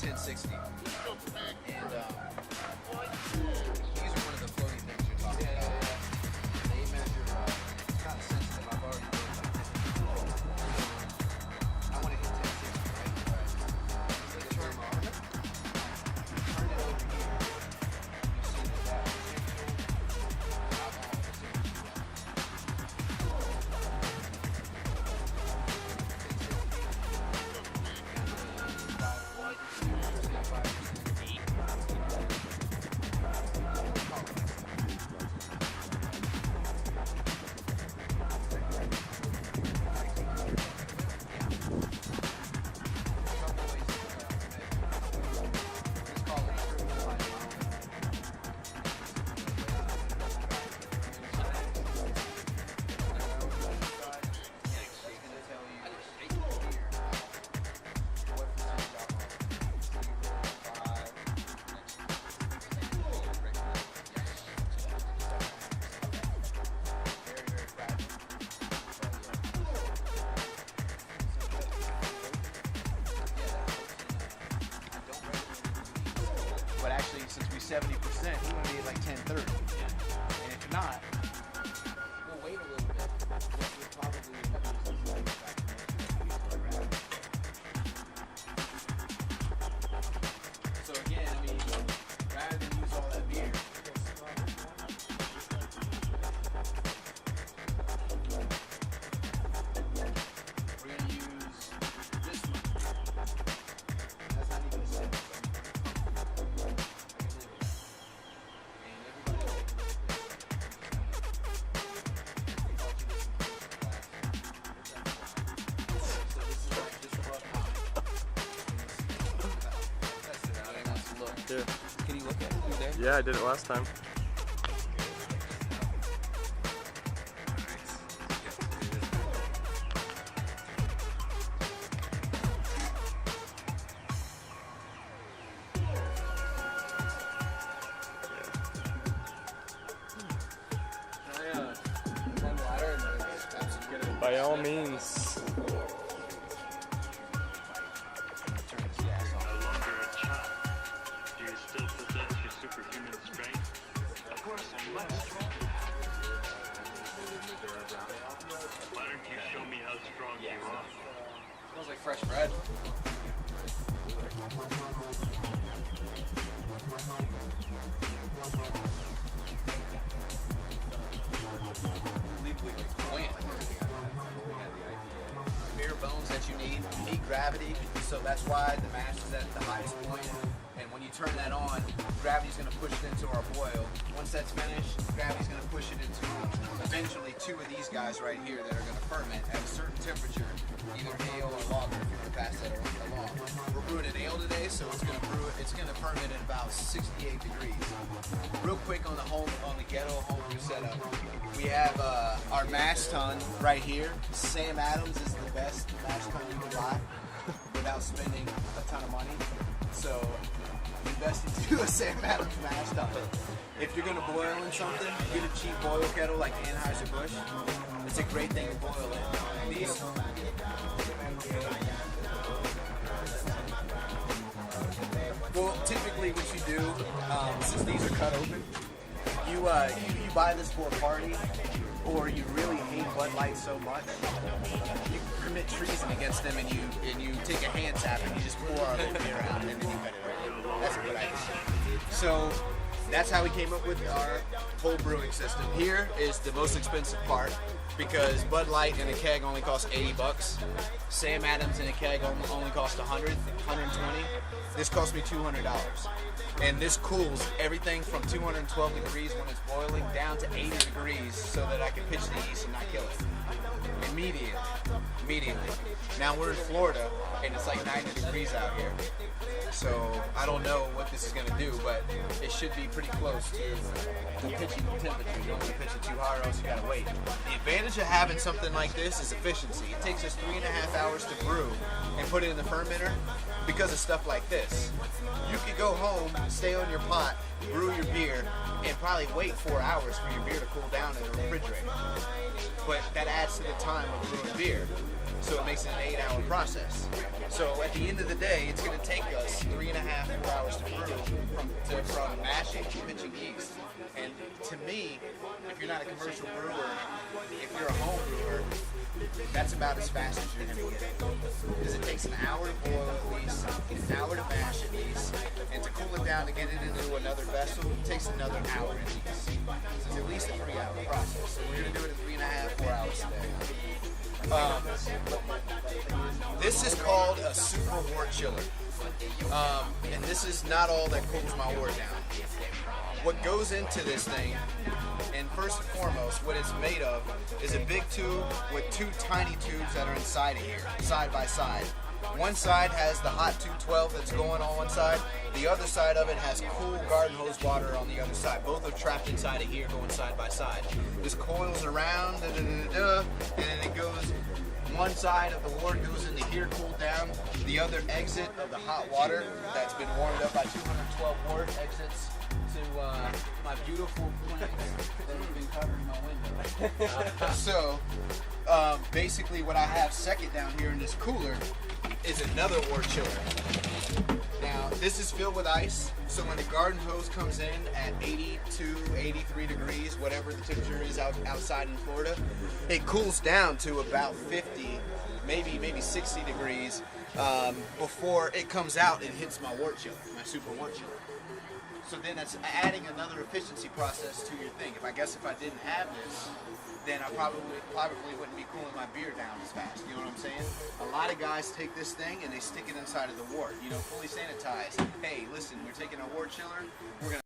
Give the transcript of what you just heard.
1060. And these are one of the floating things you're talking about. They measure, it's kind of sensitive. I've already built them. I want to hit 1060, right? So turn it over here. You see that but actually, since we're 70%, we want to be at like 1030. And if not, we'll wait a little bit. We'll probably so again, I mean, rather than use all that beer, we're going to use this one. That's not even a sip. Yeah. Can you look at it? You there? Yeah, I did it last time. By all means. Why don't you show me how strong you are? Smells like fresh bread. Bare bones that you need gravity, so that's why the mash is at the highest point. And when you turn that on, gravity's going to push it into our boil. Once that's finished, gravity's going to push it into eventually two of these guys right here that are going to ferment at a certain temperature, either ale or lager if you want to pass that along. We're brewing an ale today, so it's going to ferment at about 68 degrees. Real quick on the ghetto homebrew setup, we have our mash tun right here. Sam Adams is the best mash tun you can buy without spending a ton of money. So invest into a Sam Adams mash tun. If you're gonna boil in something, get a cheap boil kettle like the Anheuser-Busch. It's a great thing to boil in. These, well, typically what you do, since these are cut open, you buy this for a party, or you really hate Bud Light so much, you commit treason against them, and you take a hand tap and you just pour our little beer out, and then you cut it right. That's a good idea. So that's how we came up with our whole brewing system. Here is the most expensive part, because Bud Light in a keg only costs $80. Sam Adams in a keg only costs $100, $120. This cost me $200. And this cools everything from 212 degrees when it's boiling down to 80 degrees so that I can pitch the yeast and not kill it. Immediately. Now we're in Florida and it's like 90 degrees out here. So I don't know what this is going to do, but it should be pretty close to the pitching temperature. You don't want to pitch it too hard or else you got to wait. The advantage of having something like this is efficiency. It takes us 3.5 hours to brew and put it in the fermenter because of stuff like this. You could go home, stay on your pot, brew your beer, and probably wait 4 hours for your beer to cool down in the refrigerator. But that adds to the time of brewing beer. So it makes it an 8-hour process. So at the end of the day, it's going to take us 3.5 kind of commercial brewer, if you're a home brewer, that's about as fast as you're going to get. Because it takes an hour to boil at least, an hour to mash at least, and to cool it down to get it into another vessel, it takes another hour at least. So it's at least a 3-hour process. So we're going to do it in 3.5, 4 hours today. This is called a super wort chiller. And this is not all that cools my wort down. What goes into this thing, and first and foremost, what it's made of is a big tube with 2 tiny tubes that are inside of here, side by side. One side has the hot 212 that's going on one side. The other side of it has cool garden hose water on the other side. Both are trapped inside of here, going side by side. This coils around, and then it goes. One side of the wort goes into here, cooled down. The other exit of the hot water that's been warmed up by 212 wort exits to my beautiful plants that have been covering my window. So, basically what I have second down here in this cooler is another wort chiller. Now, this is filled with ice, so when the garden hose comes in at 82, 83 degrees, whatever the temperature is outside in Florida, it cools down to about 50, maybe 60 degrees before it comes out and hits my wort chiller, my super wort chiller. So then that's adding another efficiency process to your thing. If I didn't have this, then I probably wouldn't be cooling my beer down as fast. You know what I'm saying? A lot of guys take this thing and they stick it inside of the wort, fully sanitized. Hey, listen, we're taking a wort chiller, we're gonna